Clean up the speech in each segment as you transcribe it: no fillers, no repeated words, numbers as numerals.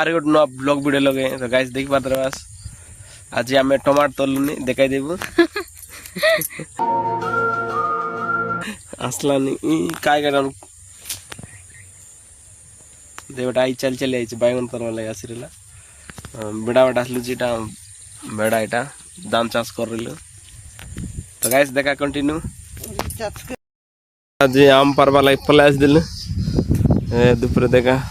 आरे गोटे नुआ blog video लगे तो गाइस देख पात्र बस आज आम टमाटर तलुनी देखाई देबू आसलानी काय कर देवटा आई चल चली आई बैगन तरवा लगे आसला बेड़ा बेटा आसलु बेड़ा यहाँ धान चाष कर तो गाइस देखा कंटिन्यू आज आम पारवा लगे पलै आसदेल दुपुर देखा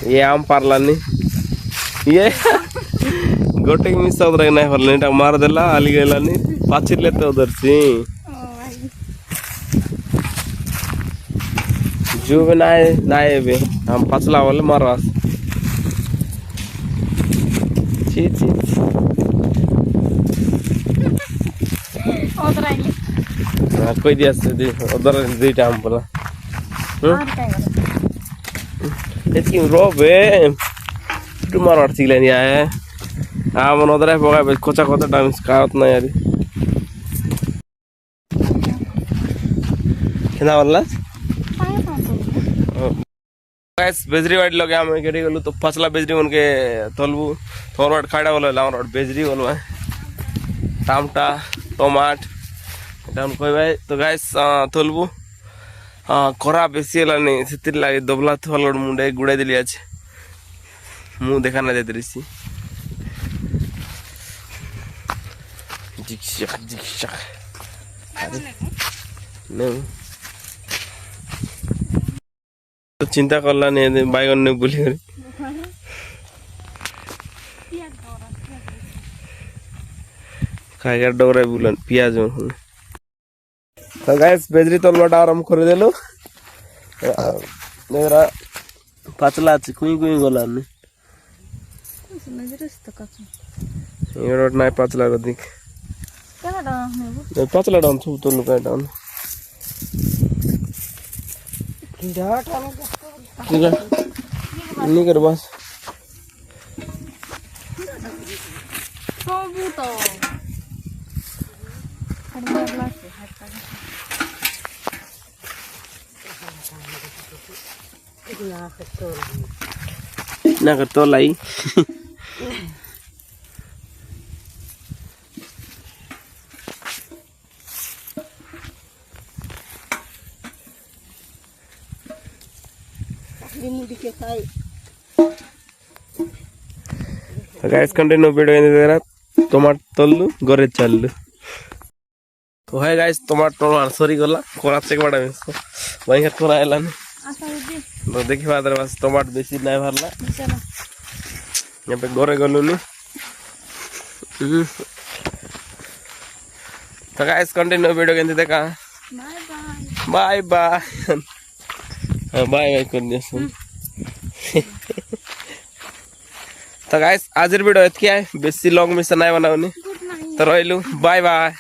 ये आम पारलानी ये गोटे मिस नहीं पारला मार देला आली गलानी पाचिर लेते उधर से जो भी ना बे हम पचला वाले मारवास छी छी कोई दिया से उधर दीटा हम बोला इसकी रोबे तुम्हारा अर्थ लेनी आया हाँ मन उधर है पोगा कोचा कोचा टाइम कावत ना यार कितना वाला गाइस बेजरी वाइड लगे हम केडी गलु तो फसला बेजरी उनके तलबू थोर वाट खाड़ा वाला लाउन वाट बेजरी वाला टमाटा टमाट डाउन कोई भाई तो गाइस तलबू खरा बेसी लानी सेतिर लागे दबला थलड मुंडे गुड़ाई देली আছে मु देखा ना देत रही जिक्शक जिक्शक नहीं तो चिंता करला नहीं बैगन ने बोली करी खाया डोरा बुलन प्याज तो गाइस बेजरी तलवाटा आराम कर देलो मेरा पतला আছে কুই কুই গলানি এরট নাই পাতলা দিক কেনটা নেব পাতলা ডাউন সব তো লুকাই ডাউন नहीं कर बस ना कर तो लाई गाइस कंटिन्यू वीडियो टमाटर तल्लु गरे चल्लु तो है गाइस टमाटर सरी गला कोरा चेक बड़ा मिस वही का कोरा आलानी तो देखि बादर बस टमाटर बेसी नहीं भरला यहाँ पे गरे गलुनी तो गाइस कंटिन्यू वीडियो केंति देखा बाय बाय बाय बाय कर दिया तो गाइस आज वीडियो एतकी है बेसी लॉन्ग मिशन नहीं बनाऊनी तो रहिलु बाय बाय।